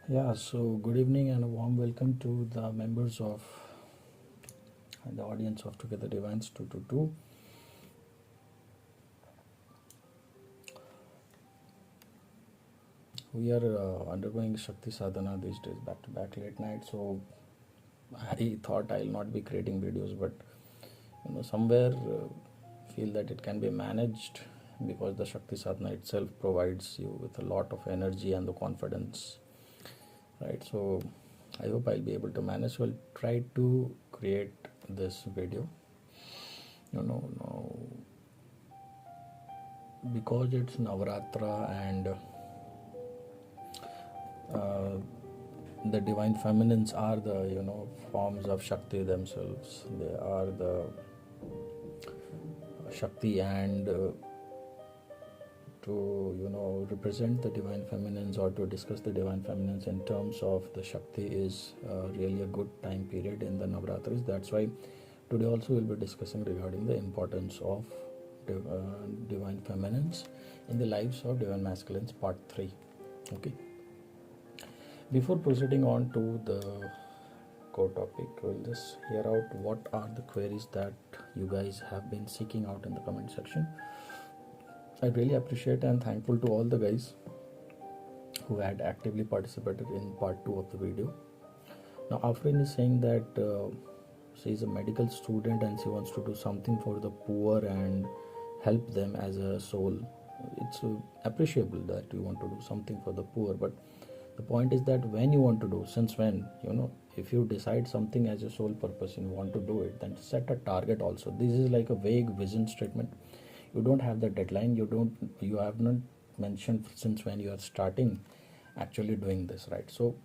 Yeah, so good evening and a warm welcome to the members of the audience of Together Divines 222. We are undergoing Shakti Sadhana these days, back to back late night. So I thought I'll not be creating videos, but somewhere feel that it can be managed because the Shakti Sadhana itself provides you with a lot of energy and the confidence, right? So I hope I'll be able to manage. So I'll try to create this video. Now because it's Navratra and uh, the divine feminines are the forms of Shakti themselves. They are the Shakti, and to represent the divine feminines or to discuss the divine feminines in terms of the Shakti is really a good time period in the Navratris. That's why today also we'll be discussing regarding the importance of divine feminines in the lives of divine masculines, part 3. Okay, before proceeding on to the core topic, we'll just hear out what are the queries that you guys have been seeking out in the comment section. I really appreciate and thankful to all the guys who had actively participated in part 2 of the video. Now Afrin is saying that she is a medical student and she wants to do something for the poor and help them as a soul. It's appreciable that you want to do something for the poor, but the point is that when you want to do, since when, if you decide something as your sole purpose and you want to do it, then set a target also. This is like a vague vision statement. You don't have the deadline, you have not mentioned since when you are starting actually doing this, right? So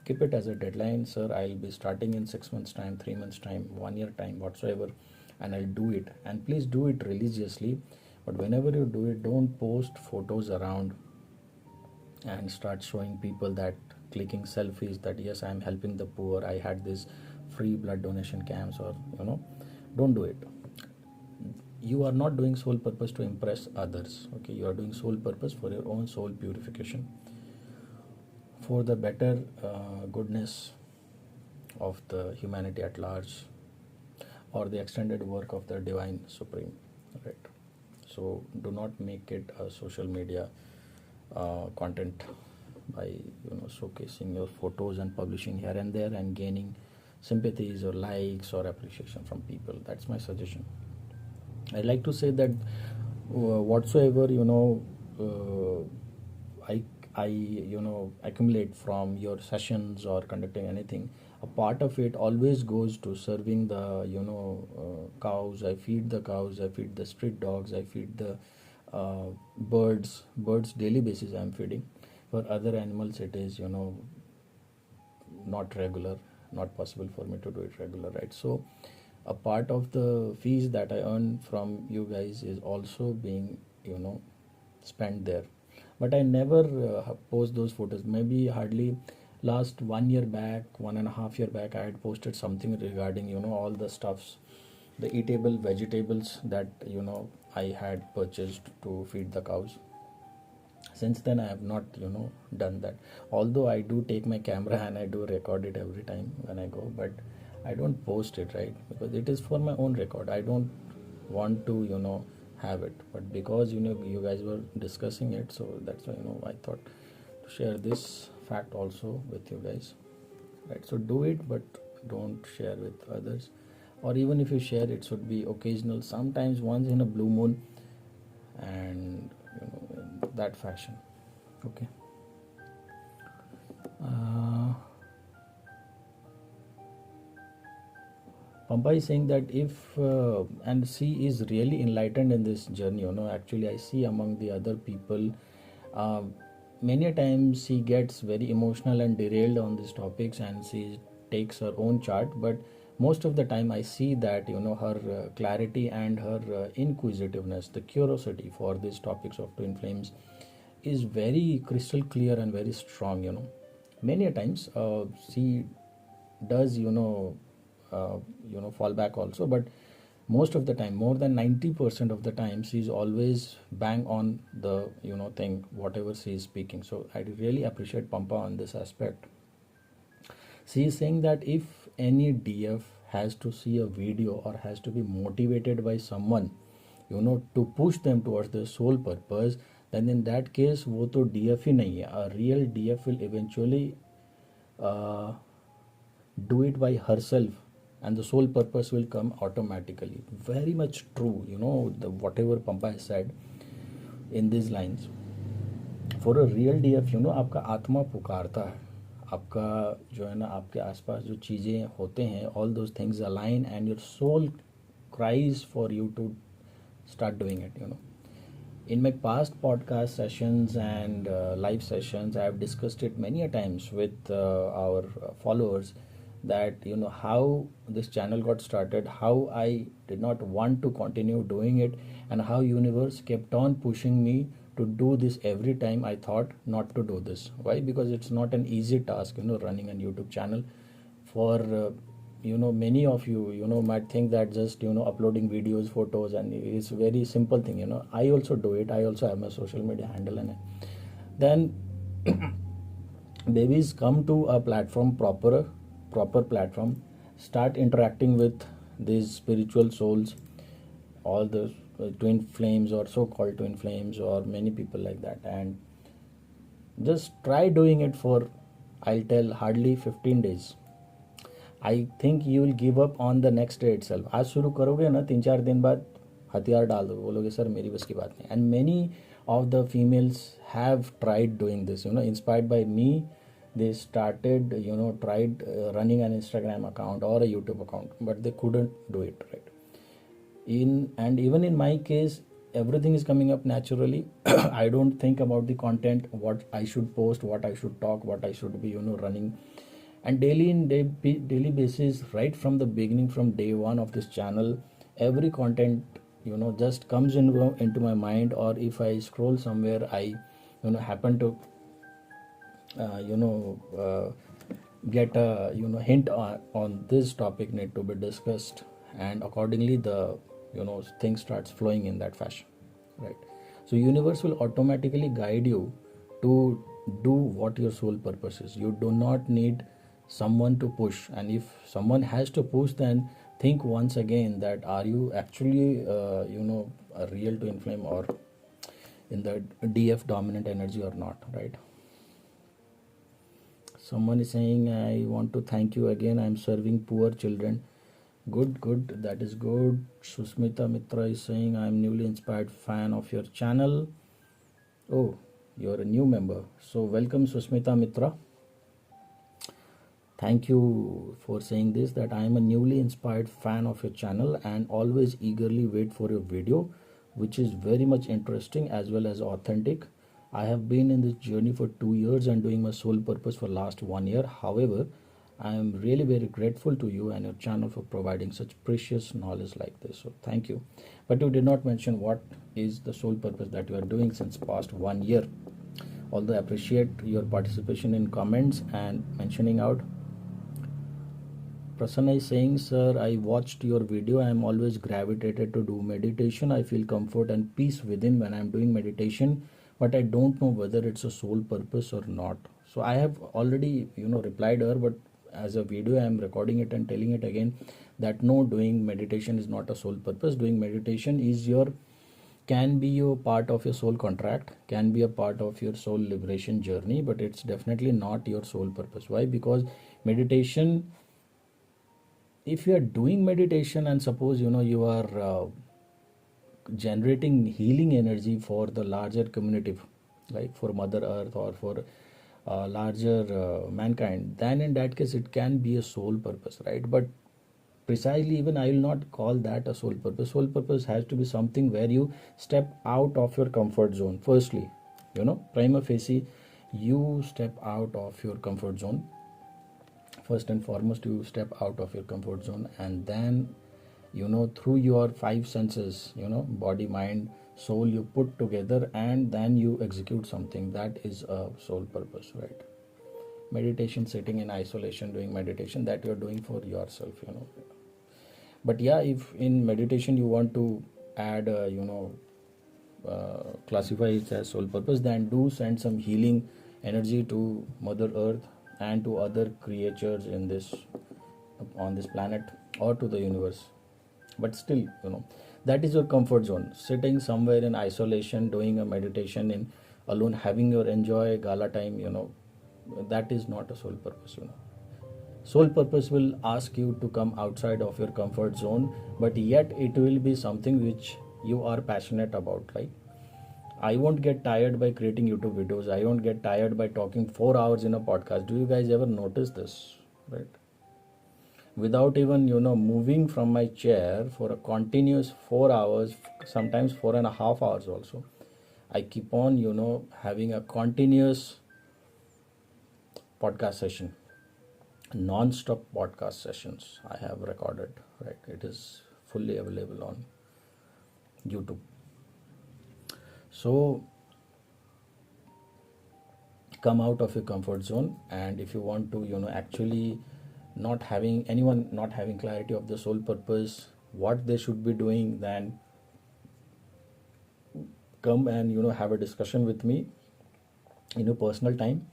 keep it as a deadline. Sir, I'll be starting in 6 months time, 3 months time, 1 year time, whatsoever, and I'll do it. And please do it religiously. But whenever you do it, don't post photos around and start showing people that, clicking selfies that yes, I'm helping the poor, I had this free blood donation camps, or don't do it. You are not doing sole purpose to impress others. Okay, you are doing sole purpose for your own soul purification, for the better goodness of the humanity at large, or the extended work of the divine supreme, right? So do not make it a social media content by showcasing your photos and publishing here and there and gaining sympathies or likes or appreciation from people. That's my suggestion. I like to say that whatsoever I accumulate from your sessions or conducting anything, a part of it always goes to serving the cows. I feed the cows, I feed the street dogs, I feed the birds daily basis. I'm feeding. For other animals it is not regular, not possible for me to do it regular, right? So a part of the fees that I earn from you guys is also being spent there. But I never post those photos. Maybe hardly last 1 year back, 1.5 year back, I had posted something regarding all the stuffs, the eatable vegetables that I had purchased to feed the cows. Since then I have not done that, although I do take my camera and I do record it every time when I go, but I don't post it, right? Because it is for my own record. I don't want to have it, but because you guys were discussing it, so that's why I thought to share this fact also with you guys, right? So do it, but don't share with others, or even if you share, it should be occasional, sometimes once in a blue moon, and in that fashion. Okay. Pampa is saying that if and she is really enlightened in this journey. Actually I see among the other people, uh, many times she gets very emotional and derailed on these topics, and she takes her own chart. But most of the time I see that her clarity and her inquisitiveness, the curiosity for these topics of twin flames is very crystal clear and very strong. Many a times she does fall back also, but most of the time, more than 90% of the time, she's always bang on the thing, whatever she is speaking. So I really appreciate Pampa on this aspect. She is saying that if any DF has to see a video or has to be motivated by someone, to push them towards their sole purpose, then in that case वो तो DF ही नहीं है. A real DF will eventually do it by herself, and the sole purpose will come automatically. Very much true, whatever Pampa has said in these lines. For a real DF, आपका आत्मा पुकारता है, आपका जो है ना, आपके आसपास जो चीज़ें होते हैं, all those things align and your soul cries for you to start doing it. In my past podcast sessions and live sessions, I have discussed it many a times with our followers, that how this channel got started, how I did not want to continue doing it, and how universe kept on pushing me to do this every time I thought not to do this. Why? Because it's not an easy task, running a YouTube channel. For many of you, might think that just uploading videos, photos, and it's very simple thing. I also do it. I also have my social media handle, and then babies come to a platform, proper platform, start interacting with these spiritual souls, all the twin flames or so-called twin flames, or many people like that, and just try doing it for, I'll tell, hardly 15 days. I think you will give up on the next day itself. आज शुरू करोगे ना, 3-4 दिन बाद हथियार डाल दो, बोलोगे सर मेरी बस की बात नहीं. And many of the females have tried doing this, inspired by me. They started, tried running an Instagram account or a YouTube account, but they couldn't do it, right? And even in my case, everything is coming up naturally. I don't think about the content, what I should post, what I should talk, what I should be, running. And daily basis, right from the beginning, from day one of this channel, every content, just comes into my mind. Or if I scroll somewhere, I, happen to, get a, hint on this topic need to be discussed, and accordingly the, thing starts flowing in that fashion, right? So universe will automatically guide you to do what your soul purpose is. You do not need someone to push, and if someone has to push, then think once again that are you actually a real twin flame or in the DF dominant energy or not, right? Someone is saying, I want to thank you again, I'm serving poor children. Good, that is good. Susmita Mitra is saying, I'm newly inspired fan of your channel. Oh, you're a new member, so welcome Susmita Mitra. Thank you for saying this, that I am a newly inspired fan of your channel and always eagerly wait for your video, which is very much interesting as well as authentic. I have been in this journey for 2 years and doing my sole purpose for last 1 year. However, I am really very grateful to you and your channel for providing such precious knowledge like this. So thank you. But you did not mention what is the sole purpose that you are doing since past 1 year. Although I appreciate your participation in comments and mentioning out. Prasanna is saying, sir, I watched your video. I am always gravitated to do meditation. I feel comfort and peace within when I am doing meditation, but I don't know whether it's a sole purpose or not. So I have already, replied her, but as a video I am recording it and telling it again that no, doing meditation is not a sole purpose. Doing meditation is can be a part of your soul contract, can be a part of your soul liberation journey, but it's definitely not your sole purpose. Why? Because meditation, if you are doing meditation and suppose you are generating healing energy for the larger community, like for Mother Earth or for larger mankind, then in that case it can be a sole purpose, right? But precisely, even I will not call that a sole purpose. Sole purpose has to be something where you step out of your comfort zone. Firstly, prima facie, you step out of your comfort zone. First and foremost, you step out of your comfort zone, and then through your 5 senses, body, mind, soul, you put together and then you execute something. That is a sole purpose, right? Meditation, sitting in isolation doing meditation, that you're doing for yourself, But yeah, if in meditation you want to add classify it as sole purpose, then do send some healing energy to Mother Earth and to other creatures in this on this planet or to the universe. But still, that is your comfort zone, sitting somewhere in isolation doing a meditation in alone, having your enjoy gala time, that is not a sole purpose. Sole purpose will ask you to come outside of your comfort zone, but yet it will be something which you are passionate about. Like, I won't get tired by creating YouTube videos. I won't get tired by talking 4 hours in a podcast. Do you guys ever notice this? Right? Without even, moving from my chair for a continuous 4 hours, sometimes 4.5 hours also. I keep on, having a continuous podcast session, non-stop podcast sessions I have recorded. Right? It is fully available on YouTube. So come out of your comfort zone, and if you want to actually not having clarity of the sole purpose, what they should be doing, then come and have a discussion with me in a personal time,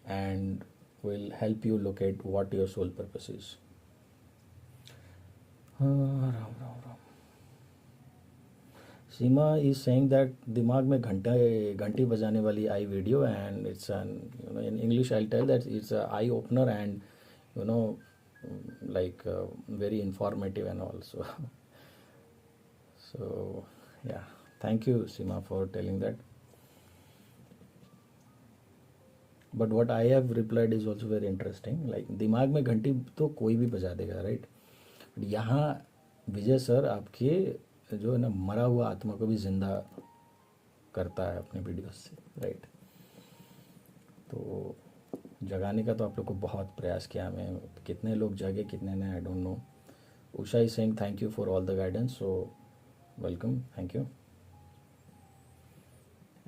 and will help you locate what your sole purpose is. Seema is saying that दिमाग में घंटी बजाने वाली आई video, and it's an in English I'll tell that it's a eye opener and like very informative and also. So yeah, thank you Seema for telling that. But what I have replied is also very interesting. Like दिमाग में घंटी तो कोई भी बजा देगा, right? यहाँ विजय sir आपके जो है ना मरा हुआ आत्मा को भी जिंदा करता है अपने वीडियोस से, राइट? तो जगाने का तो आप लोग को बहुत प्रयास किया, मैं कितने लोग जागे कितने ने, I don't know. Usha is saying thank you for all the guidance, so welcome, thank you.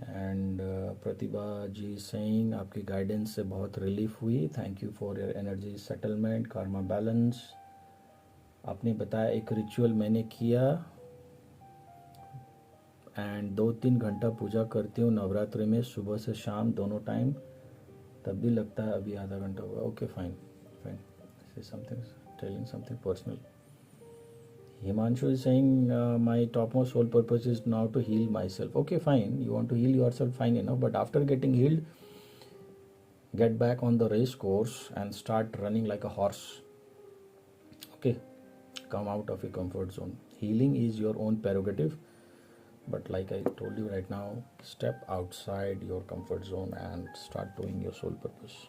And Pratibha ji saying आपकी गाइडेंस से बहुत रिलीफ हुई, thank you for your energy settlement, karma balance. आपने बताया एक रिचुअल मैंने किया एंड 2-3 घंटा पूजा करती हूँ नवरात्रि में, सुबह से शाम दोनों टाइम, तब भी लगता है अभी आधा घंटा हुआ. Okay fine fine, something telling something personal. Himanshu is saying my topmost sole purpose is now to heal myself. Okay, fine. You want to heal yourself, fine enough. But after getting healed, get back on the race course and start running like a horse. Okay, come out of your comfort zone. Healing is your own prerogative. But like I told you right now, step outside your comfort zone and start doing your soul purpose.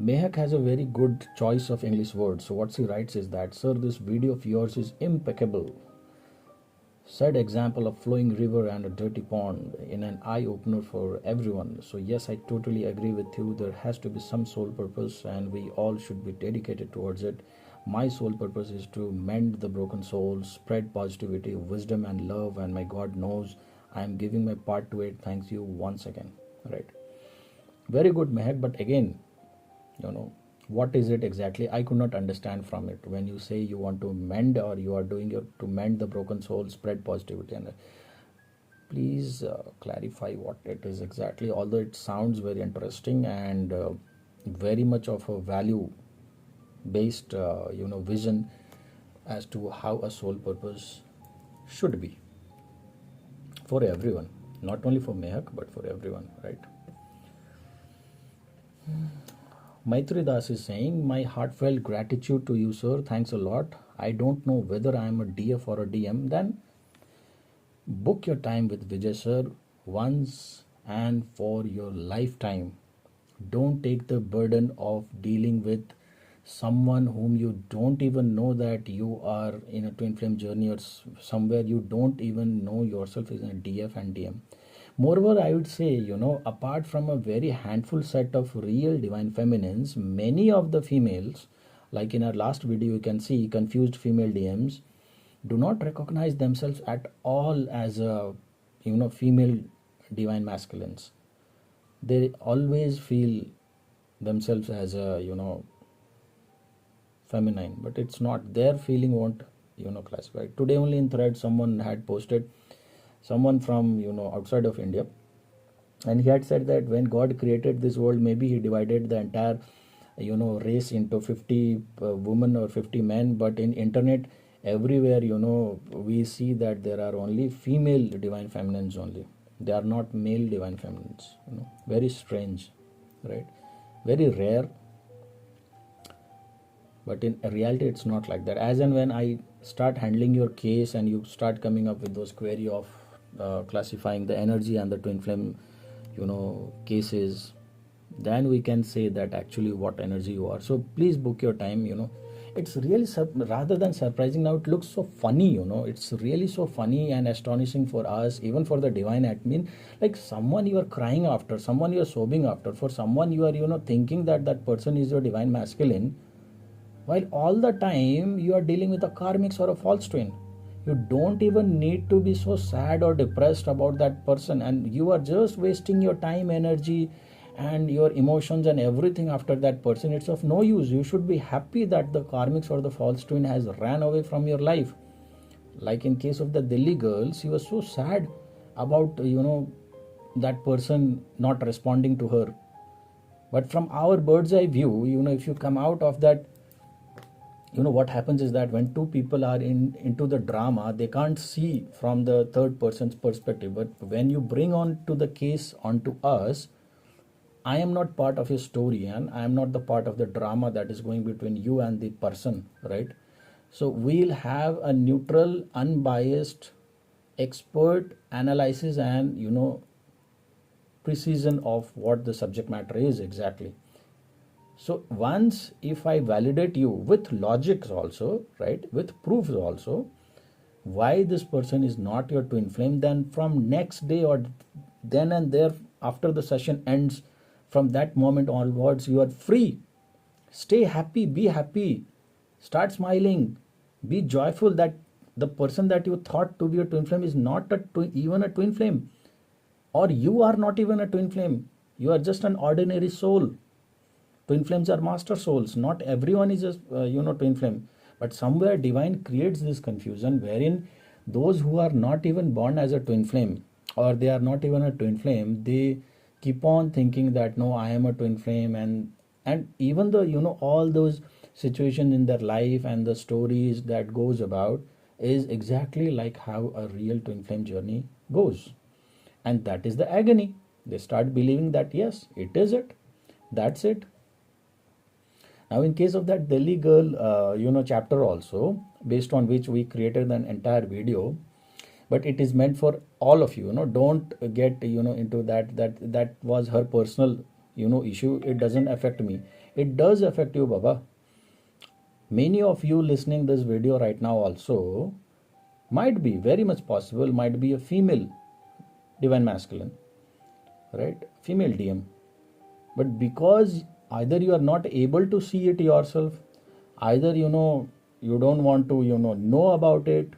Mehak has a very good choice of English words. So what she writes is that, sir, this video of yours is impeccable. Said example of flowing river and a dirty pond in an eye-opener for everyone. So yes, I totally agree with you. There has to be some soul purpose and we all should be dedicated towards it. My soul purpose is to mend the broken souls, spread positivity, wisdom and love, and my God knows I am giving my part to it. Thanks you once again. Right. Very good, Mehak, but again, what is it exactly? I could not understand from it. When you say you want to mend, or you are doing it to mend the broken soul, spread positivity, and please clarify what it is exactly. Although it sounds very interesting and very much of a value based vision as to how a soul purpose should be for everyone, not only for Mehak but for everyone, right? Maitri Das is saying, my heartfelt gratitude to you, sir. Thanks a lot. I don't know whether I am a DF or a DM. Then book your time with Vijay sir once and for your lifetime. Don't take the burden of dealing with someone whom you don't even know that you are in a twin flame journey, or somewhere you don't even know yourself is in a DF and DM. Moreover, I would say, apart from a very handful set of real divine feminines, many of the females, like in our last video, you can see confused female DMs, do not recognize themselves at all as a, female divine masculines. They always feel themselves as a, feminine, but it's not. Their feeling won't classify. Today only in thread someone had posted, someone from outside of India, and he had said that when God created this world, maybe he divided the entire race into 50 women or 50 men, but in internet everywhere we see that there are only female divine feminines only. They are not male divine feminines. Very strange, right? Very rare. But in reality it's not like that. As and when I start handling your case and you start coming up with those query of classifying the energy and the twin flame cases, then we can say that actually what energy you are. So please book your time. It's really rather than surprising, now it looks so funny. It's really so funny and astonishing for us, even for the divine admin. Like someone you are crying after, someone you are sobbing after, for someone you are thinking that that person is your divine masculine, while all the time you are dealing with a karmics or a false twin. You don't even need to be so sad or depressed about that person, and you are just wasting your time, energy, and your emotions and everything after that person. It's of no use. You should be happy that the karmics or the false twin has ran away from your life. Like in case of the Delhi girl, she was so sad about that person not responding to her. But from our bird's eye view, if you come out of that, what happens is that when two people are into the drama, they can't see from the third person's perspective. But when you bring on to the case onto us, I am not part of your story, and I am not the part of the drama that is going between you and the person, right? So we'll have a neutral, unbiased, expert analysis and precision of what the subject matter is exactly. So once if I validate you with logics also, right, with proofs also, why this person is not your twin flame, then from next day or then and there after the session ends, from that moment onwards you are free. Stay happy, be happy, start smiling, be joyful that the person that you thought to be a twin flame is not even a twin flame, or you are not even a twin flame. You are just an ordinary soul. Twin flames are master souls. Not everyone is a twin flame, but somewhere divine creates this confusion wherein those who are not even born as a twin flame, or they are not even a twin flame, they keep on thinking that no, I am a twin flame, and even though all those situations in their life and the stories that goes about is exactly like how a real twin flame journey goes, and that is the agony. They start believing that yes, it is it, that's it. Now, in case of that Delhi girl, chapter also, based on which we created an entire video, but it is meant for all of you. Don't get into that was her personal issue. It doesn't affect me. It does affect you, Baba. Many of you listening this video right now also might be, very much possible, might be a female divine masculine, right? Female DM, but because either you are not able to see it yourself, either you don't want to know about it,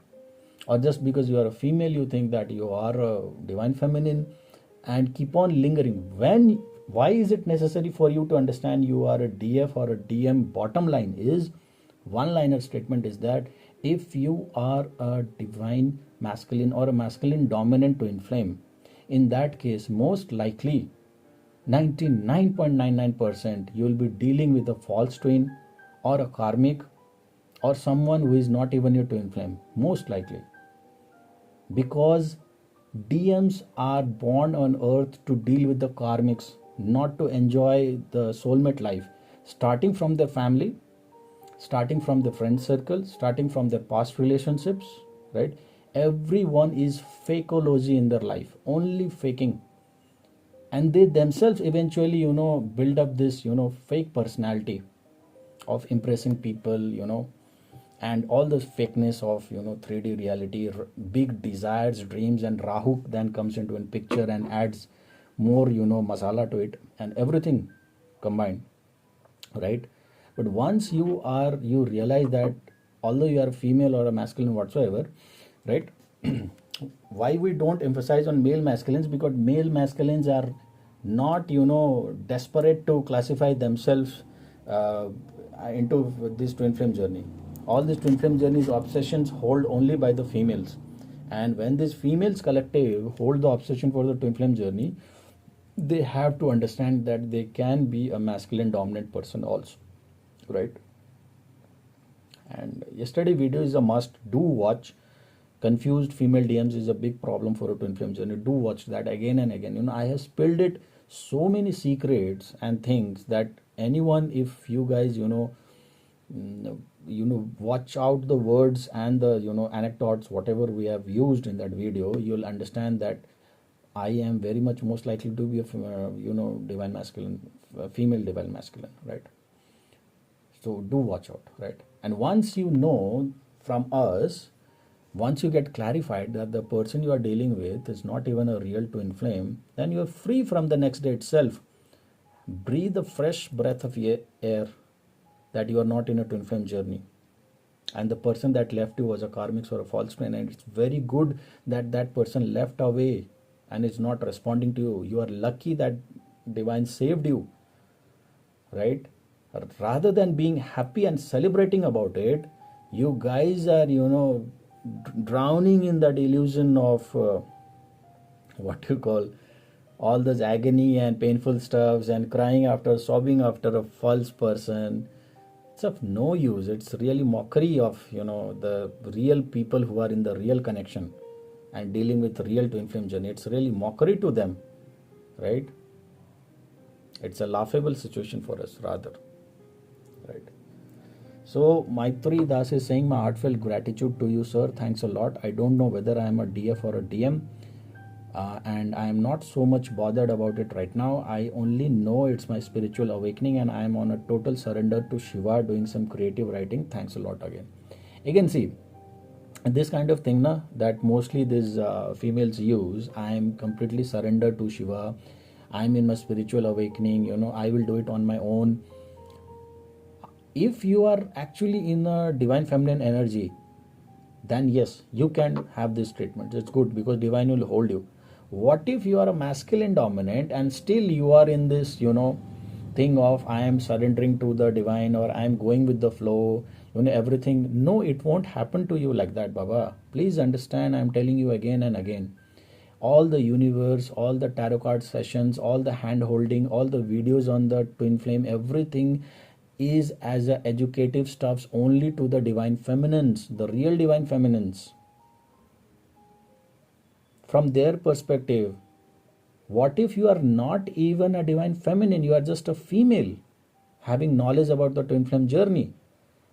or just because you are a female you think that you are a divine feminine and keep on lingering. Why is it necessary for you to understand you are a DF or a DM? Bottom line is, one liner statement is that if you are a divine masculine or a masculine dominant twin flame, in that case most likely 99.99% you will be dealing with a false twin or a karmic or someone who is not even your twin flame, most likely, because DMs are born on earth to deal with the karmics, not to enjoy the soulmate life, starting from their family, starting from the friend circle, starting from their past relationships, right? Everyone is fakeology in their life, only faking, and they themselves eventually build up this fake personality of impressing people, and all the fakeness of 3D reality, big desires, dreams, and Rahu then comes into a picture and adds more masala to it, and everything combined, right? But once you realize that although you are a female or a masculine whatsoever, right? Why we don't emphasize on male masculines? Because male masculines are not desperate to classify themselves into this twin flame journey. All these twin flame journeys obsessions hold only by the females, and when this females collective hold the obsession for the twin flame journey, they have to understand that they can be a masculine dominant person also, right? And yesterday video is a must. Do watch. Confused female DMs is a big problem for a twin flame journey. Do watch that again and again. I have spilled it so many secrets and things that anyone, if you guys watch out the words and the anecdotes whatever we have used in that video, you'll understand that I am very much most likely to be a divine masculine, female divine masculine, right? So do watch out, right? And once you know from us, once you get clarified that the person you are dealing with is not even a real twin flame, then you are free from the next day itself. Breathe a fresh breath of air that you are not in a twin flame journey. And the person that left you was a karmic or a false twin, and it's very good that that person left away and is not responding to you. You are lucky that divine saved you, right? Rather than being happy and celebrating about it, you guys are drowning in that illusion of what you call all this agony and painful stuffs and crying after, sobbing after a false person. It's of no use. It's really mockery of the real people who are in the real connection and dealing with real twin flame journey. It's really mockery to them, right? It's a laughable situation for us rather, right? So Maitri Das is saying, my heartfelt gratitude to you, sir. Thanks a lot. I don't know whether I am a DF or a DM, and I am not so much bothered about it right now. I only know it's my spiritual awakening, and I am on a total surrender to Shiva, doing some creative writing. Thanks a lot again. Again, see, this kind of thing that mostly these females use, I am completely surrendered to Shiva. I am in my spiritual awakening. I will do it on my own. If you are actually in a divine feminine energy, then yes, you can have this treatment. It's good because divine will hold you. What if you are a masculine dominant and still you are in this thing of I am surrendering to the divine, or I am going with the flow, everything? No, it won't happen to you like that, Baba. Please understand, I am telling you again and again. All the universe, all the tarot card sessions, all the hand holding, all the videos on the twin flame, everything is as a educative stuffs only to the divine feminines, the real divine feminines. From their perspective, what if you are not even a divine feminine, you are just a female having knowledge about the twin flame journey?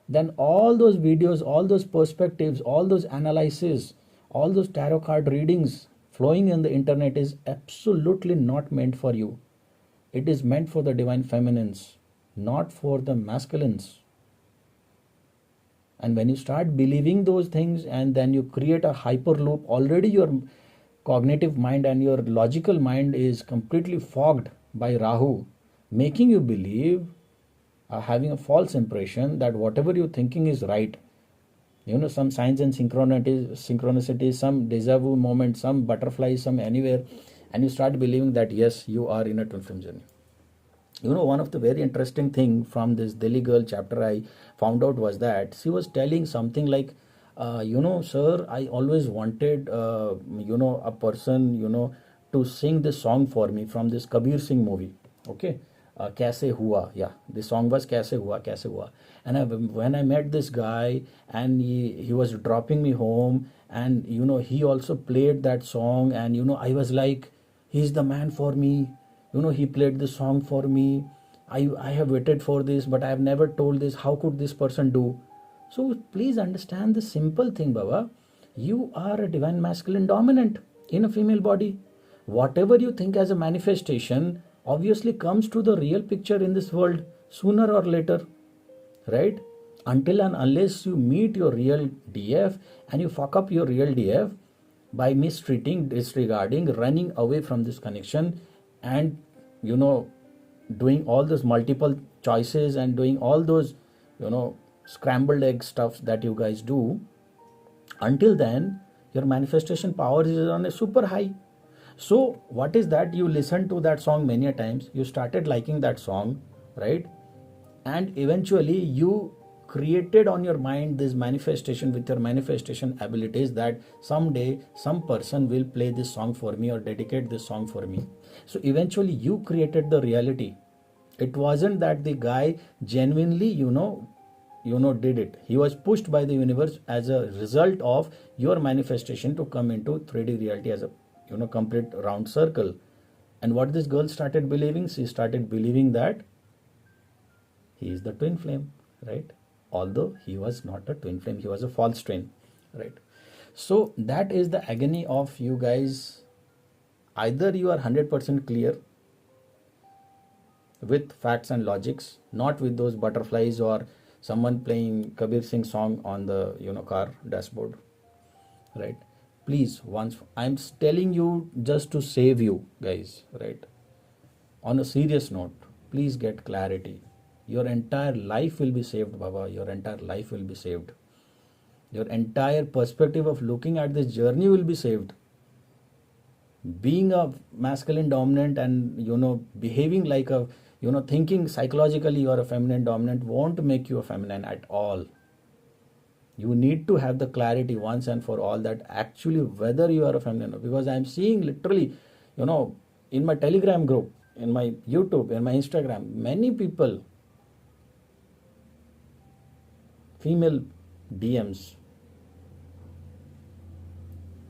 Then all those videos, all those perspectives, all those analyses, all those tarot card readings flowing in the internet is absolutely not meant for you. It is meant for the divine feminines, not for the masculines. And when you start believing those things and then you create a hyperloop, already your cognitive mind and your logical mind is completely fogged by Rahu, making you believe, having a false impression that whatever you're thinking is right. Some signs and synchronicity, some deja vu moment, some butterflies, some anywhere, and you start believing that yes, you are in a twin flame journey. One of the very interesting thing from this Delhi girl chapter I found out was that she was telling something like, sir, I always wanted, a person, to sing this song for me from this Kabir Singh movie. Okay. Kaise Hua. Yeah. The song was Kaise Hua, Kaise Hua. And when I met this guy and he was dropping me home and, he also played that song and, I was like, he's the man for me. He played the song for me. I have waited for this, but I have never told this. How could this person do? So please understand the simple thing, Baba. You are a divine masculine dominant in a female body. Whatever you think as a manifestation obviously comes to the real picture in this world sooner or later, right? Until and unless you meet your real DF and you fuck up your real DF by mistreating, disregarding, running away from this connection and doing all those multiple choices and doing all those scrambled egg stuff that you guys do, until then your manifestation power is on a super high. So what is that? You listen to that song many a times, you started liking that song, right? and eventually you created on your mind this manifestation with your manifestation abilities that someday some person will play this song for me or dedicate this song for me. So eventually you created the reality. It wasn't that the guy genuinely did it. He was pushed by the universe as a result of your manifestation to come into 3D reality as a complete round circle. And what this girl started believing, she started believing that he is the twin flame, right? Although he was not a twin flame, he was a false twin, right? So that is the agony of you guys. Either you are 100% clear with facts and logics, not with those butterflies or someone playing Kabir Singh song on the car dashboard, right? Please, once I'm telling you just to save you guys, right? On a serious note, please get clarity. Your entire life will be saved, Baba. Your entire life will be saved. Your entire perspective of looking at this journey will be saved. Being a masculine dominant and behaving like a thinking psychologically you are a feminine dominant won't make you a feminine at all. You need to have the clarity once and for all that actually whether you are a feminine, because I'm seeing literally in my Telegram group, in my YouTube, in my Instagram, many people, female DMs,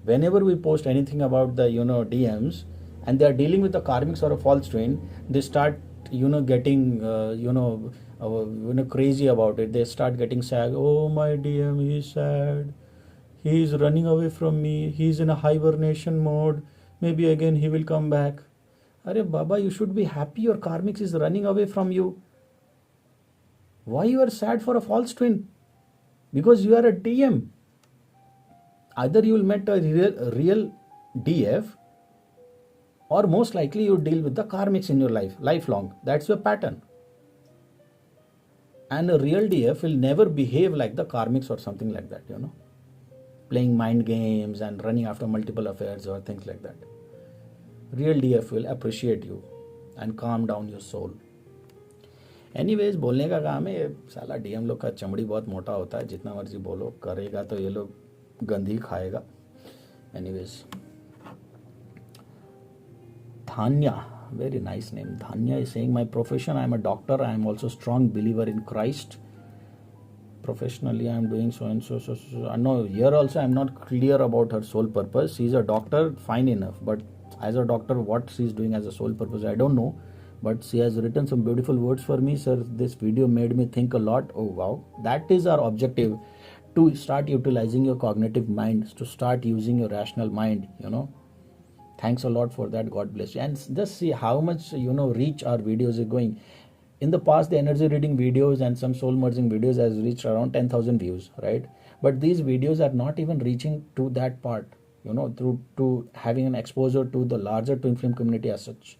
whenever we post anything about the DMs and they are dealing with the karmics or a false twin, they start getting crazy about it. They start getting sad. Oh, my DM, he's sad, he's running away from me, he's in a hibernation mode, maybe again he will come back. Arey Baba, you should be happy your karmics is running away from you. Why you are sad for a false twin? Because you are a DM. Either you will meet a real DF, or most likely you deal with the karmics in your life, lifelong. That's your pattern. And a real DF will never behave like the karmics or something like that, playing mind games and running after multiple affairs or things like that. Real DF will appreciate you and calm down your soul. Anyways, बोलने का काम है, साला DM लोग का चमड़ी बहुत मोटा होता है, जितना मर्जी बोलो, करेगा तो ये लोग गंदी खाएगा. Anyways, Dhanya, very nice name. Dhanya is saying, my profession, I am a doctor, I am also strong believer in Christ. Professionally I am doing so and so. No, here also I am not clear about her sole purpose. She is a doctor, fine enough, but as a doctor what she is doing as a sole purpose I don't know. But she has written some beautiful words for me. Sir, this video made me think a lot. Oh wow, that is our objective, to start utilizing your cognitive mind, to start using your rational mind. Thanks a lot for that. God bless you. And just see how much reach our videos are going. In the past, the energy reading videos and some soul merging videos has reached around 10,000 views, right? But these videos are not even reaching to that part, through to having an exposure to the larger twin flame community as such.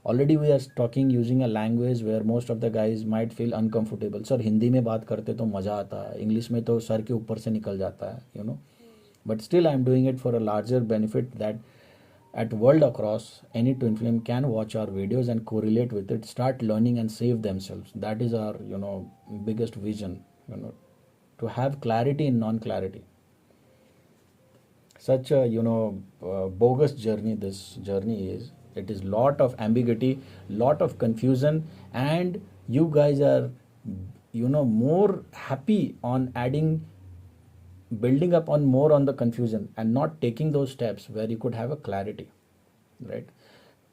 Already we are talking using a language where most of the guys might feel uncomfortable. Sir, Hindi में बात करते तो मजा आता है, English में तो sir के ऊपर से निकल जाता है, But still I am doing it for a larger benefit that at world across, any twin flame can watch our videos and correlate with it, start learning and save themselves. That is our, biggest vision, to have clarity in non-clarity. Such a, bogus journey this journey is. It is lot of ambiguity, lot of confusion, and you guys are, more happy on building up on more on the confusion and not taking those steps where you could have a clarity, right?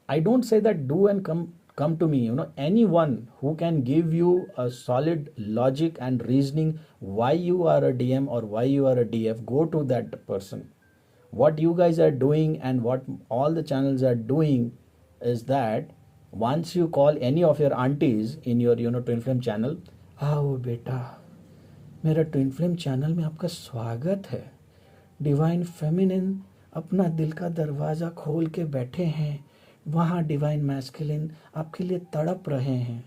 I don't say that do and come to me, anyone who can give you a solid logic and reasoning why you are a DM or why you are a DF, go to that person. What you guys are doing and what all the channels are doing is that once you call any of your aunties in your twin flame channel, आओ बेटा, मेरा twin flame channel में आपका स्वागत है, divine feminine अपना दिल का दरवाज़ा खोल के बैठे हैं, वहाँ डिवाइन मैस्कुलिन आपके लिए तड़प रहे हैं,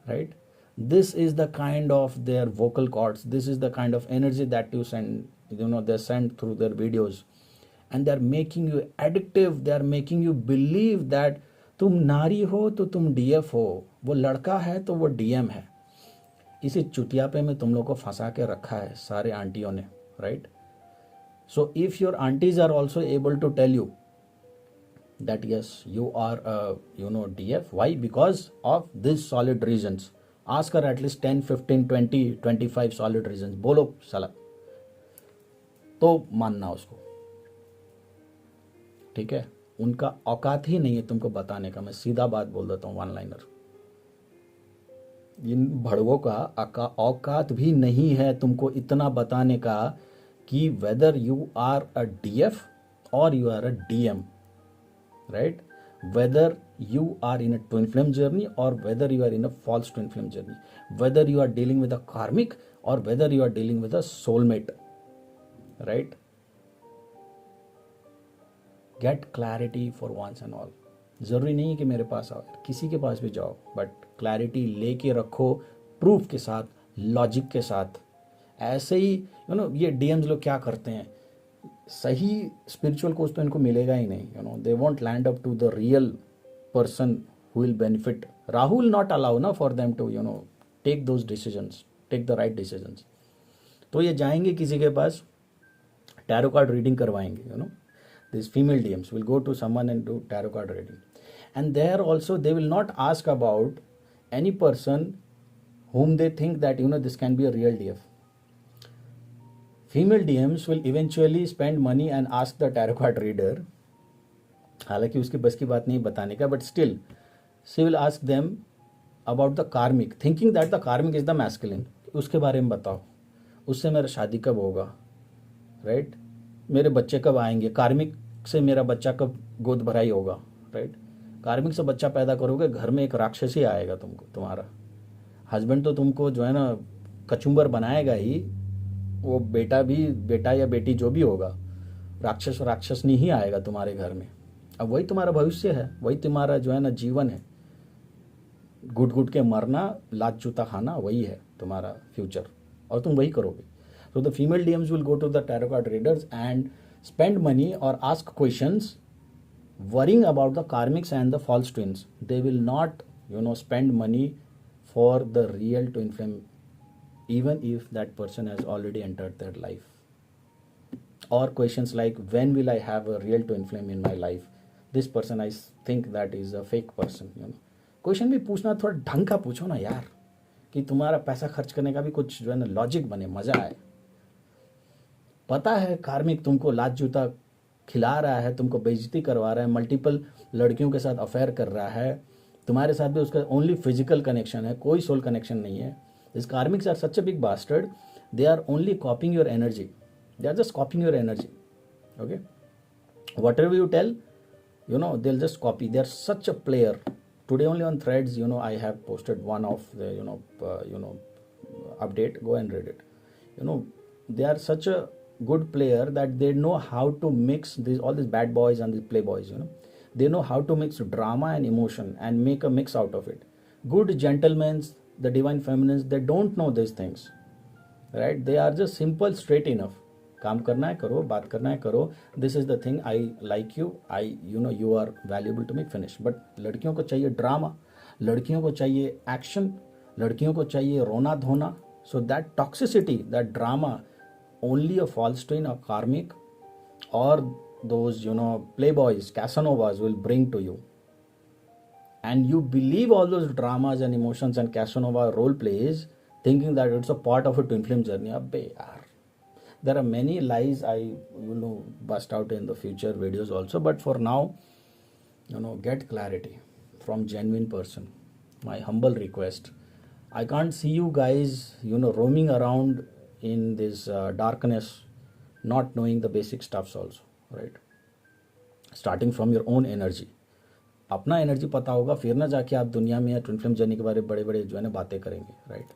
right? This is the kind of their vocal cords, this is the kind of energy that you send, they send through their videos, and they are making you addictive, they are making you believe that तुम नारी हो तो तुम DF हो, वो लड़का है तो वो DM है. इसी चुतियापे में तुम लोग को फंसा के रखा है सारे आंटियों ने, right? So if your aunties are also able to tell you that yes, you are DF, why? Because of these solid reasons. Ask her at least 10, 15, 20, 25 solid reasons. बोलो साला, तो मानना उसको, ठीक है? उनका औकात ही नहीं है तुमको बताने का। मैं सीधा बात बोल देता हूँ, वन लाइनर। इन भड़वों का औकात भी नहीं है तुमको इतना बताने का कि whether you are a DF और you are a DM, right? Whether you are in a twin flame journey or whether you are in a false twin flame journey, whether you are dealing with a karmic or whether you are dealing with a soulmate, right? Get clarity for once and all. जरूरी नहीं है कि मेरे पास आओ, किसी के पास भी जाओ, बट क्लैरिटी लेके रखो, प्रूफ के साथ, लॉजिक के साथ। ऐसे ही ये DMs लोग क्या करते हैं, सही स्पिरिचुअल कोच तो इनको मिलेगा ही नहीं। They won't land up to the real person who will benefit. Rahu will not allow ना for them to take those decisions, take the right decisions. तो ये जाएंगे किसी के पास, टैरो कार्ड रीडिंग करवाएंगे, this female DMs will go to someone and do tarot card reading, and there also they will not ask about any person whom they think that this can be a real DF. Female DMs will eventually spend money and ask the tarot card reader, हालांकि उसकी बस की बात नहीं बताने का, but still she will ask them about the karmic, thinking that the karmic is the masculine. उसके बारे में बताओ, उससे मेरा शादी कब होगा, राइट? मेरे बच्चे कब आएंगे, कार्मिक से मेरा बच्चा कब गोद भराई होगा, राइट? कार्मिक से बच्चा पैदा करोगे, घर में एक राक्षसी आएगा तुमको, तुम्हारा हस्बैंड तो तुमको जो है ना कचुम्बर बनाएगा ही, वो बेटा या बेटी जो भी होगा, राक्षसनी ही आएगा तुम्हारे घर में। अब वही तुम्हारा भविष्य है, वही तुम्हारा जो है ना जीवन है। घुट घुट के मरना, लात जूता खाना, वही है तुम्हारा फ्यूचर, और तुम वही करोगे। So the female DMs will go to the tarot card readers and spend money और ask questions, worrying about the karmics and the false twins. They will not spend money for the real twin flame, even if that person has already entered their life. Or questions like, when will I have a real twin flame in my life? This person, I think that is a fake person. Question भी पूछना थोड़ा ढंग का पूछो ना यार, कि तुम्हारा पैसा खर्च करने का भी कुछ जो है ना लॉजिक बने, मजा आए। पता है कार्मिक तुमको लात जूता खिला रहा है, तुमको बेइज्जती करवा रहा है, मल्टीपल लड़कियों के साथ अफेयर कर रहा है, तुम्हारे साथ भी उसका ओनली फिजिकल कनेक्शन है, कोई सोल कनेक्शन नहीं है। This karmics are such a big bastard, they are only copying your energy, they are just copying your energy. Okay, whatever you tell, they'll just copy. They are such a player. Today only on threads, I have posted one of the update, go and read it. They are such a good player that they know how to mix all these bad boys and these playboys. They know how to mix drama and emotion and make a mix out of it. Good gentlemen, the divine feminines, they don't know these things, right? They are just simple, straight enough. काम करना है करो, बात करना है करो, this is the thing, I like you, I you are valuable to me, finish. But लड़कियों को चाहिए ड्रामा, लड़कियों को चाहिए एक्शन, लड़कियों को चाहिए रोना धोना। So that toxicity, that drama, only a false twin, a karmic और those play boys, casanovas will bring to you, and you believe all those dramas and emotions and casanova role plays, thinking that it's a part of a twin flame journey. अबे यार, there are many lies I bust out in the future videos also, but for now, get clarity from genuine person. My humble request. I can't see you guys roaming around in this darkness, not knowing the basic stuffs also, right? Starting from your own energy. अपना energy पता होगा, फिर ना जाके आप दुनिया में या ट्विन फ्लेम जर्नी के बारे में बड़े बड़े जो है ना बातें करेंगे, right?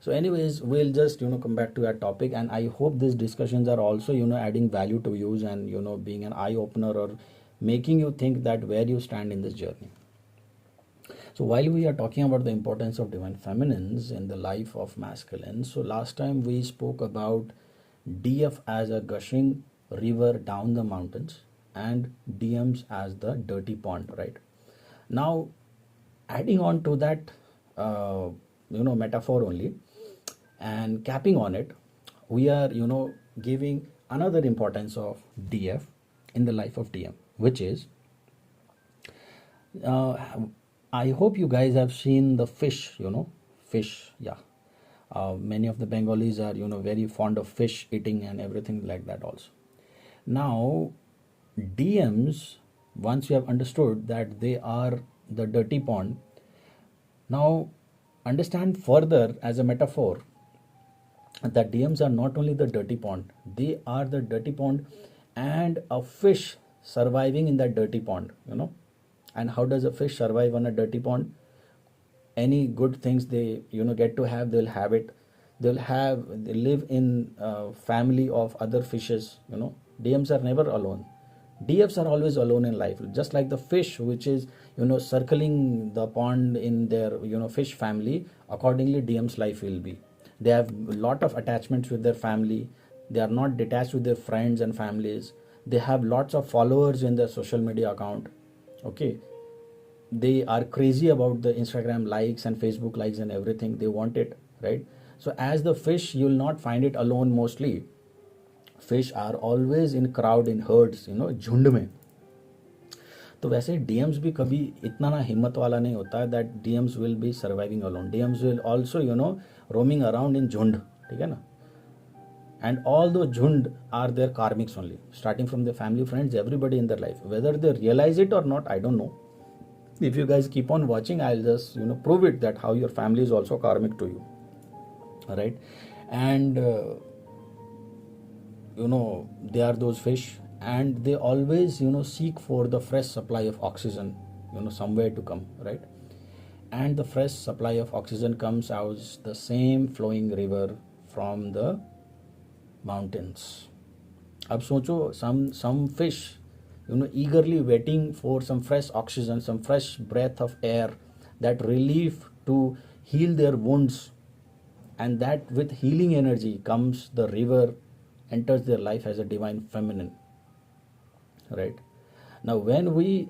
So anyways, we'll just come back to our topic, and I hope these discussions are also adding value to you and being an eye opener or making you think that where you stand in this journey. So while we are talking about the importance of divine feminines in the life of masculines, so last time we spoke about DF as a gushing river down the mountains and DMs as the dirty pond, right? Now adding on to that metaphor only. And capping on it, we are giving another importance of DF in the life of DM, which is, uh, I hope you guys have seen the fish, fish, yeah. Many of the Bengalis are very fond of fish eating and everything like that also. Now DMs, once you have understood that they are the dirty pond, now understand further as a metaphor that DMs are not only the dirty pond, they are the dirty pond and a fish surviving in that dirty pond. And how does a fish survive on a dirty pond? Any good things they get to have, they'll have it. They live in family of other fishes. DMs are never alone. DFs are always alone in life, just like the fish, which is circling the pond in their fish family. Accordingly, DM's life will be. They have a lot of attachments with their family. They are not detached with their friends and families. They have lots of followers in their social media account. Okay, they are crazy about the Instagram likes and Facebook likes and everything. They want it, right? So as the fish, you will not find it alone mostly. Fish are always in crowd, in herds, झुंड में. तो वैसे DMs भी कभी इतना ना हिम्मत वाला नहीं होता that DMs will be surviving alone. DMs will also roaming around in झुंड, ठीक है ना? And all those झुंड are their karmics only, starting from their family, friends, everybody in their life. Whether they realize it or not, I don't know. If you guys keep on watching, I'll just prove it that how your family is also karmic to you. All right, and they are those fish, and they always seek for the fresh supply of oxygen, somewhere to come, right? And the fresh supply of oxygen comes out the same flowing river from the mountains. अब सोचो, some fish eagerly waiting for some fresh oxygen, some fresh breath of air, that relief to heal their wounds, and that with healing energy comes the river, enters their life as a divine feminine, right? Now when we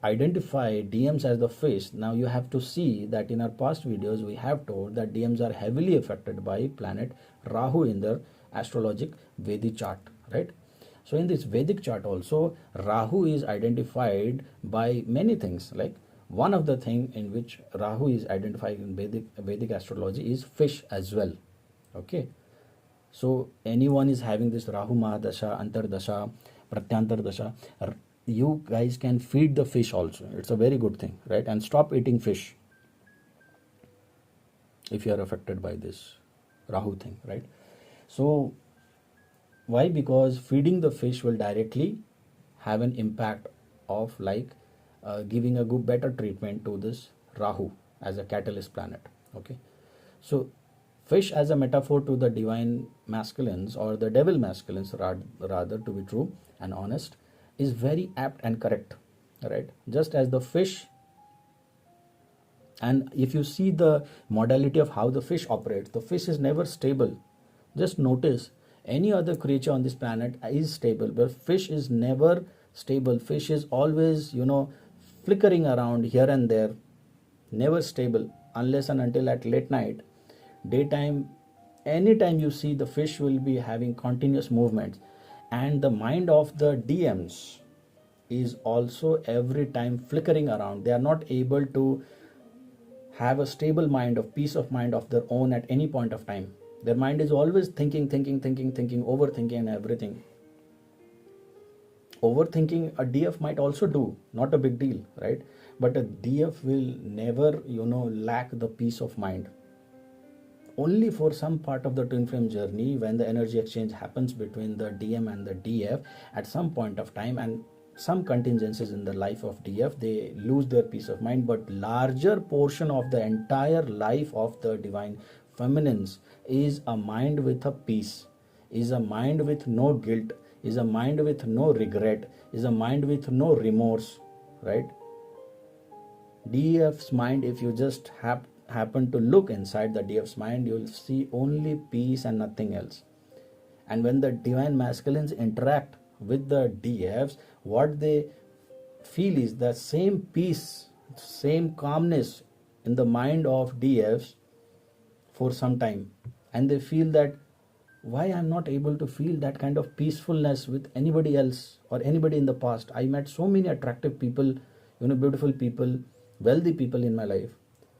identify DMs as the fish, now you have to see that in our past videos we have told that DMs are heavily affected by planet Rahu in their astrologic Vedic chart, right? So in this Vedic chart also, Rahu is identified by many things. Like one of the thing in which Rahu is identified in Vedic astrology is fish as well. Okay. So anyone is having this Rahu Mahadasha, Antardasha, Pratyantar Dasha, you guys can feed the fish also. It's a very good thing, right? And stop eating fish if you are affected by this Rahu thing, right? So why? Because feeding the fish will directly have an impact of giving a good, better treatment to this Rahu as a catalyst planet. Okay, so fish as a metaphor to the divine masculines or the devil masculines, rather to be true and honest, is very apt and correct, right? Just as the fish, and if you see the modality of how the fish operates, the fish is never stable. Just notice, any other creature on this planet is stable, but fish is never stable. Fish is always flickering around here and there, never stable, unless and until at late night. Daytime, anytime you see, the fish will be having continuous movements. And the mind of the DMs is also every time flickering around. They are not able to have a stable mind, of peace of mind of their own at any point of time. Their mind is always thinking, overthinking and everything. Overthinking a DF might also do, not a big deal, right? But a DF will never lack the peace of mind. Only for some part of the twin flame journey, when the energy exchange happens between the DM and the DF at some point of time, and some contingencies in the life of DF, they lose their peace of mind. But larger portion of the entire life of the divine feminines is a mind with a peace, is a mind with no guilt, is a mind with no regret, is a mind with no remorse, right? DF's mind, if you just happen to look inside the DF's mind, you will see only peace and nothing else. And when the divine masculines interact with the DFs, what they feel is the same peace, same calmness in the mind of DFs for some time, and they feel that why I'm not able to feel that kind of peacefulness with anybody else or anybody in the past. I met so many attractive people, beautiful people, wealthy people in my life.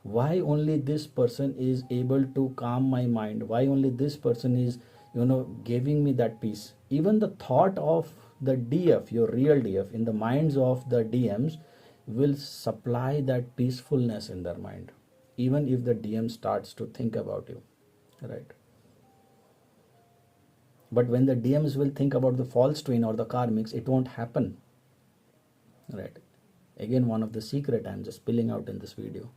Why only this person is able to calm my mind? Why only this person is, giving me that peace? Even the thought of the DF, your real DF, in the minds of the DMs will supply that peacefulness in their mind, even if the DM starts to think about you, right? But when the DMs will think about the false twin or the karmics, it won't happen, right? Again, one of the secret I'm just spilling out in this video.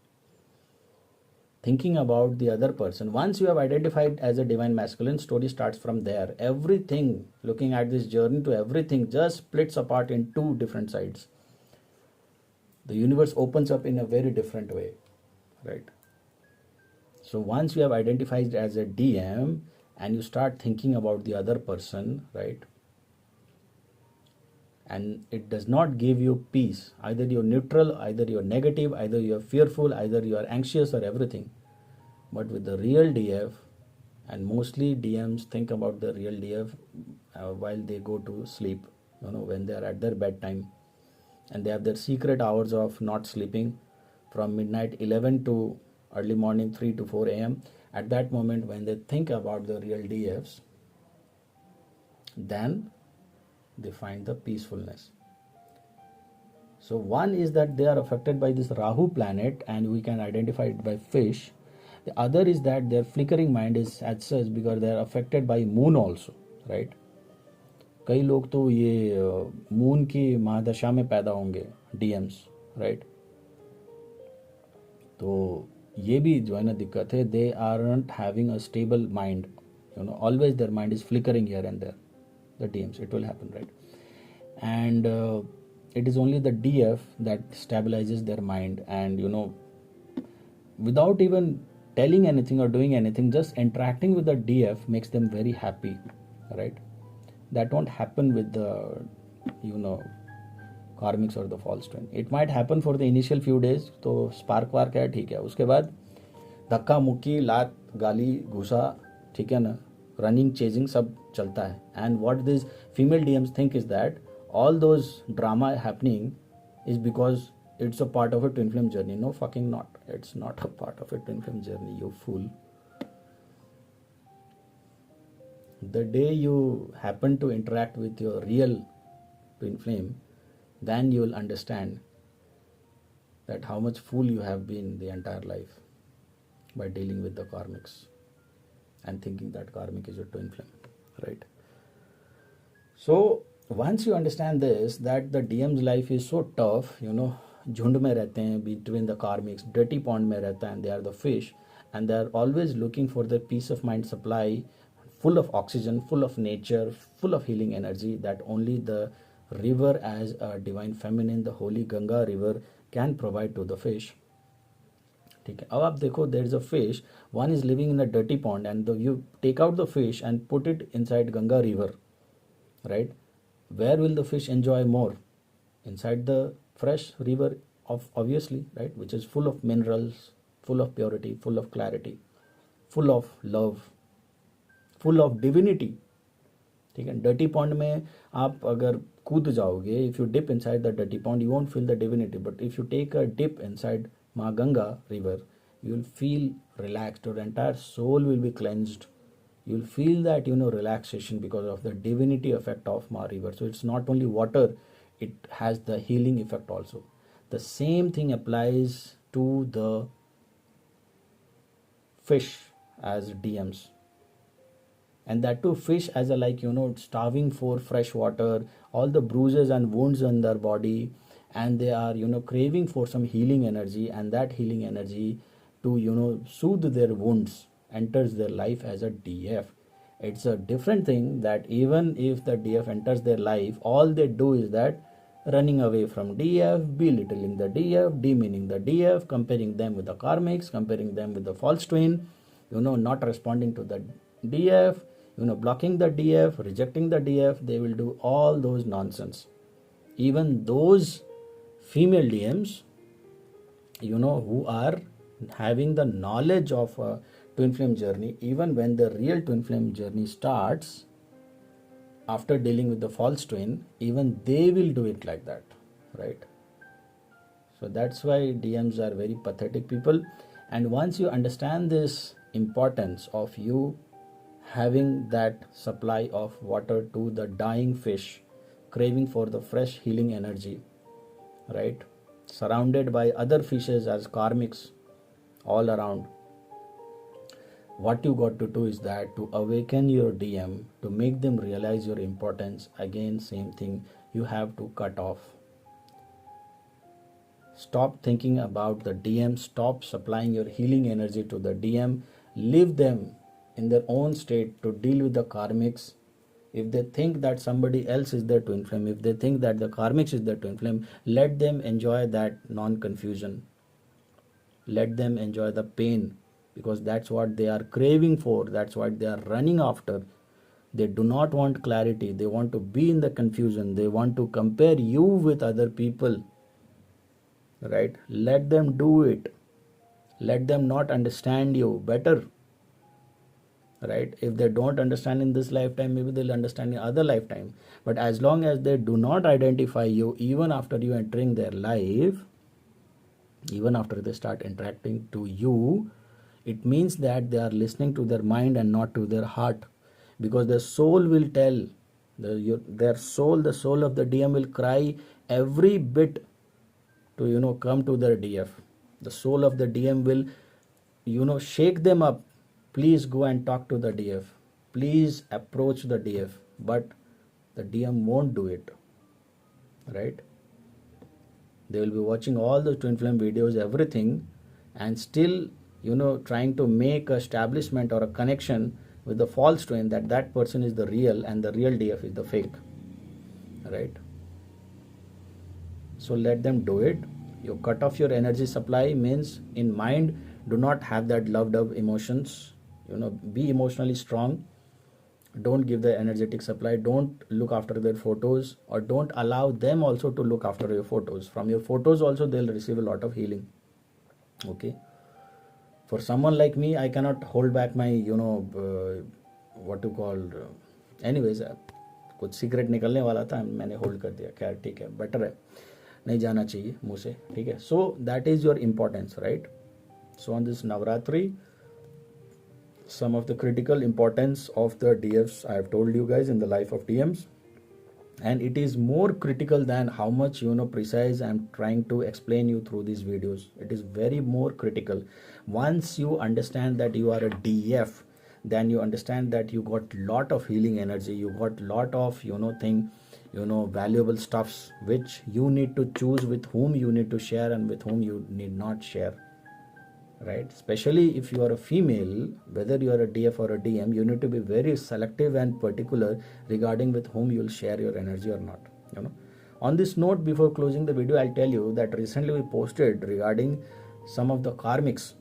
Thinking about the other person, once you have identified as a divine masculine, story starts from there. Everything, looking at this journey to everything, just splits apart in two different sides. The universe opens up in a very different way, right? So once you have identified as a DM and you start thinking about the other person, right, and it does not give you peace, either you're neutral, either you're negative, either you're fearful, either you are anxious, or everything. But with the real DF, and mostly DMs think about the real DF while they go to sleep, when they are at their bedtime, and they have their secret hours of not sleeping from midnight 11 to early morning 3 to 4 a.m. At that moment, when they think about the real DFs, then they find the peacefulness. So one is that they are affected by this Rahu planet, and we can identify it by fish. The other is that their flickering mind is as such because they are affected by moon also, right? कई लोग तो ये moon की महादशा में पैदा होंगे, DMs, right? तो ये भी जो है ना दिक्कत है. They aren't having a stable mind, always their mind is flickering here and there. The DMs, it will happen, right? And it is only the DF that stabilizes their mind, and without even telling anything or doing anything, just interacting with the DF makes them very happy, right? That won't happen with the karmics or the false twin. It might happen for the initial few days, तो spark वार्क है, ठीक है. उसके बाद धक्का मुक्की, लात, गाली, घुसा, ठीक है ना, रनिंग, चेजिंग सब चलता है. And what these female DMs think is that all those drama happening is because it's a part of a twin flame journey. No, fucking not. It's not a part of a twin flame journey, you fool. The day you happen to interact with your real twin flame, then you will understand that how much fool you have been the entire life by dealing with the karmics and thinking that karmic is your twin flame, right? So once you understand this, that the DM's life is so tough, झुंड में रहते हैं, between the karmics, dirty pond में रहता है, and they are the fish, and they are always looking for the peace of mind supply, full of oxygen, full of nature, full of healing energy, that only the river as a divine feminine, the holy Ganga river, can provide to the fish. ठीक है. अब आप देखो, there is a fish, one is living in a dirty pond, and you take out the fish and put it inside Ganga river, right? Where will the fish enjoy more? Inside the fresh river, obviously, right? Which is full of minerals, full of purity, full of clarity, full of love, full of divinity. ठीक है. Dirty pond में आप अगर कूद जाओगे, if you dip inside the dirty pond, you won't feel the divinity. But if you take a dip inside माँ Ganga river, you will feel relaxed. Your entire soul will be cleansed. You will feel that relaxation because of the divinity effect of Ma river. So it's not only water, it has the healing effect also. The same thing applies to the fish as DMs, and that too fish as a starving for fresh water, all the bruises and wounds in their body, and they are craving for some healing energy, and that healing energy to soothe their wounds enters their life as a DF. It's a different thing that even if the DF enters their life, all they do is that running away from DF, belittling the DF, demeaning the DF, comparing them with the karmics, comparing them with the false twin, not responding to the DF, blocking the DF, rejecting the DF. They will do all those nonsense. Even those female DMs, who are having the knowledge of a twin flame journey, even when the real twin flame journey starts, after dealing with the false twin, even they will do it like that, right? So that's why DMs are very pathetic people. And once you understand this importance of you having that supply of water to the dying fish, craving for the fresh healing energy, right? Surrounded by other fishes as karmics all around. What you got to do is that to awaken your DM, to make them realize your importance, again, same thing, you have to cut off. Stop thinking about the DM, stop supplying your healing energy to the DM, leave them in their own state to deal with the karmics. If they think that somebody else is their twin flame, if they think that the karmics is their twin flame, let them enjoy that non-confusion. Let them enjoy the pain, because that's what they are craving for, that's what they are running after. They do not want clarity, they want to be in the confusion, they want to compare you with other people, right? Let them do it. Let them not understand you better, right? If they don't understand in this lifetime, maybe they'll understand in other lifetime. But as long as they do not identify you, even after you entering their life, even after they start interacting to you, it means that they are listening to their mind and not to their heart, because their soul will tell, their soul, the soul of the DM will cry every bit to come to their DF. The soul of the DM will shake them up. Please go and talk to the DF. Please approach the DF. But the DM won't do it, right? They will be watching all the twin flame videos, everything, and still trying to make a establishment or a connection with the false twin, that person is the real and the real DF is the fake, right? So let them do it. You cut off your energy supply means in mind, do not have that loved up emotions. Be emotionally strong. Don't give the energetic supply. Don't look after their photos, or don't allow them also to look after your photos. From your photos also they'll receive a lot of healing. Okay. For someone like me, I cannot hold back my what to call anyways, कुछ secret निकलने वाला था, मैंने hold कर दिया. खैर ठीक है, बेटर है, नहीं जाना चाहिए मुंह से, ठीक है. So that is your importance, right? So on this Navratri, some of the critical importance of the DFs I have told you guys in the life of DMs, and it is more critical than how much precise I am trying to explain you through these videos. It is very more critical. Once you understand that you are a DF, then you understand that you got lot of healing energy, you got lot of valuable stuffs which you need to choose with whom you need to share and with whom you need not share, right? Especially if you are a female, whether you are a DF or a DM, you need to be very selective and particular regarding with whom you will share your energy or not. On this note, before closing the video, I'll tell you that recently we posted regarding some of the karmics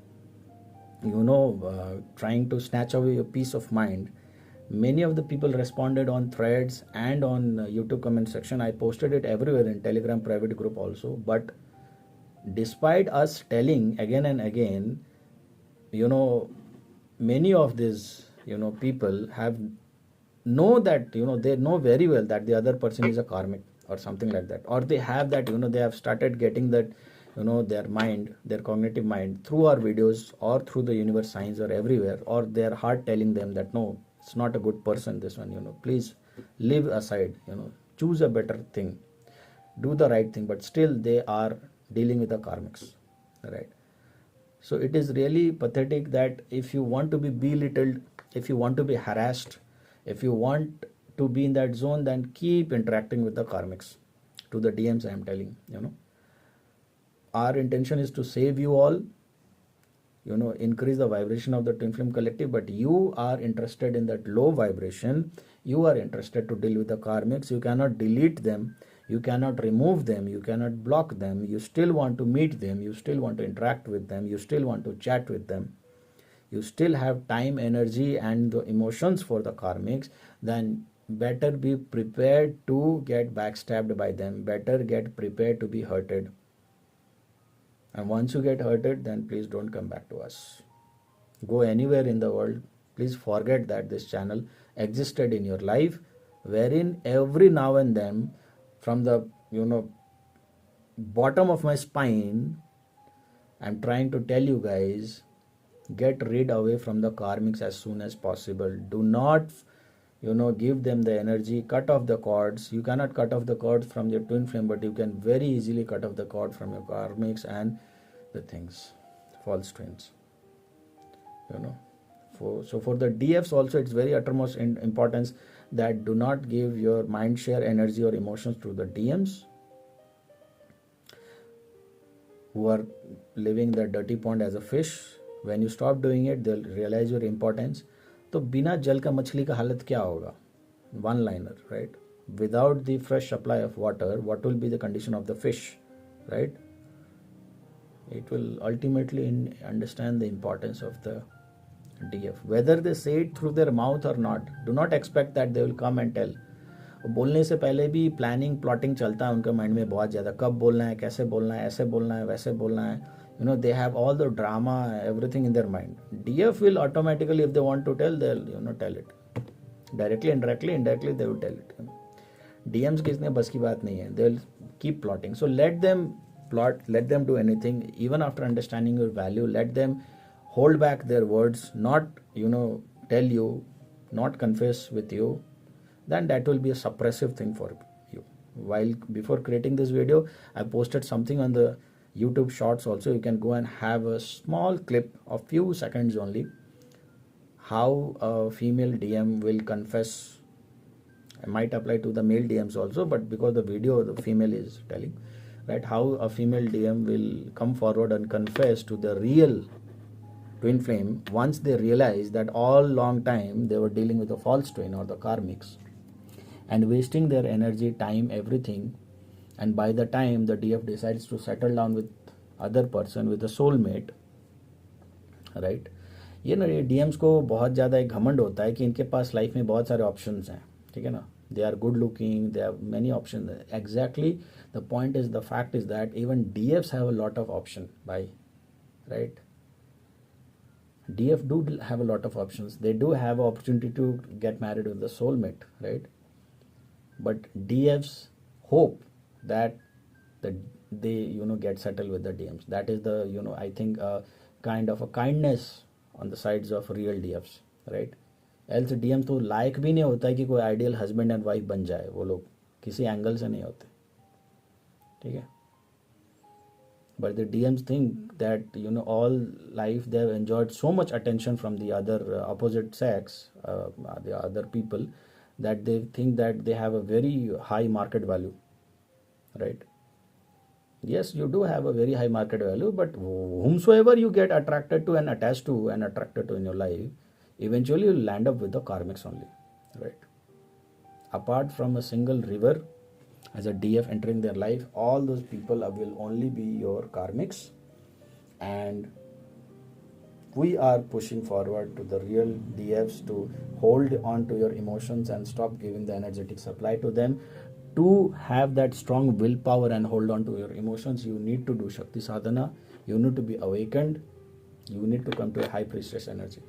trying to snatch away your peace of mind. Many of the people responded on threads and on YouTube comment section. I posted it everywhere in Telegram private group also. But despite us telling again and again, many of these people have that they know very well that the other person is a karmic or something like that, or they have that they have started getting that their mind, their cognitive mind, through our videos or through the universe signs or everywhere, or their heart telling them that no, it's not a good person, this one, please live aside, choose a better thing, do the right thing, but still they are dealing with the karmics, right? So it is really pathetic that if you want to be belittled, if you want to be harassed, if you want to be in that zone, then keep interacting with the karmics. To the DMs, I am telling, our intention is to save you all, increase the vibration of the twin flame collective, but you are interested in that low vibration, you are interested to deal with the karmics. You cannot delete them, you cannot remove them, you cannot block them, you still want to meet them, you still want to interact with them, you still want to chat with them, you still have time, energy and the emotions for the karmics, then better be prepared to get backstabbed by them, better get prepared to be hurted, And once you get hurted, then please don't come back to us. Go anywhere in the world. Please forget that this channel existed in your life, wherein every now and then, from the bottom of my spine, I'm trying to tell you guys, get rid away from the karmics as soon as possible. Do not give them the energy. Cut off the cords. You cannot cut off the cords from your twin flame, but you can very easily cut off the cord from your karmics and the things, false twins. So for the DFs also, it's very uttermost importance that do not give your mind share, energy or emotions to the DMs who are living the dirty pond as a fish. When you stop doing it, they'll realize your importance. तो बिना जल का मछली का हालत क्या होगा? One liner, right? Without the fresh supply of water, what will be the condition of the fish, right? It will ultimately understand the importance of the DF. Whether they say it through their mouth or not, do not expect that they will come and tell. बोलने से पहले भी planning plotting चलता है उनके mind में बहुत ज़्यादा, कब बोलना है, कैसे बोलना है, ऐसे बोलना है, वैसे बोलना है. They have all the drama, everything in their mind. DF will automatically, if they want to tell, they'll tell it directly, indirectly they will tell it. DMs की इसने बस की बात नहीं है. They will keep plotting. So let them plot, let them do anything. Even after understanding your value, let them hold back their words, not tell you, not confess with you. Then that will be a suppressive thing for you. While before creating this video, I posted something on the YouTube shorts also. You can go and have a small clip of few seconds only, how a female DM will confess. I might apply to the male DMs also, but because the video the female is telling, right, how a female DM will come forward and confess to the real twin flame once they realize that all long time they were dealing with a false twin or the karmics and wasting their energy, time, everything. And by the time the DF decides to settle down with other person, with a soulmate, right, ये DMs को बहुत ज़्यादा एक घमंड होता है कि इनके पास लाइफ में बहुत सारे ऑप्शंस हैं, ठीक है ना. They are good looking, they have many options. Exactly, the point is, the fact is that even DFs have a lot of option, right. DF do have a lot of options. They do have an opportunity to get married with the soulmate, right. But DFs hope that they get settled with the DMs. That is the I think kind of a kindness on the sides of real DFs, right. Else DMs तो लायक भी नहीं होता है कि कोई ideal husband and wife बन जाए. वो लोग किसी एंगल से नहीं होते, ठीक है. But the DMs think that all life they have enjoyed so much attention from the other opposite sex, the other people, that they think that they have a very high market value, right. Yes, you do have a very high market value, but whomsoever you get attracted to and attached to and attracted to in your life, eventually you'll land up with the karmics only, right. Apart from a single river as a DF entering their life, all those people will only be your karmics. And we are pushing forward to the real DFs to hold on to your emotions and stop giving the energetic supply to them. To have that strong willpower and hold on to your emotions, you need to do Shakti Sadhana. You need to be awakened. You need to come to a high priestess energy.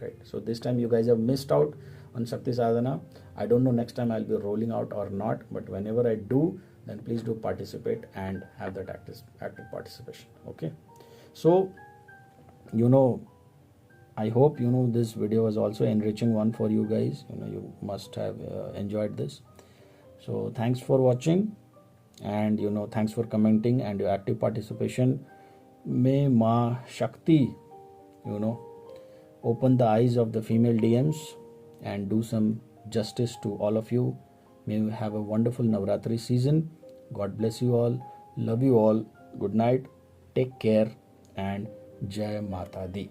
Right. So this time you guys have missed out on Shakti Sadhana. I don't know next time I'll be rolling out or not, but whenever I do, then please do participate and have that active participation. Okay. So, I hope this video was also enriching one for you guys. You must have enjoyed this. So thanks for watching, and thanks for commenting and your active participation. May Ma Shakti open the eyes of the female DMs and do some justice to all of you. May you have a wonderful Navratri season. God bless you all. Love you all. Good night. Take care and Jai Mata Di.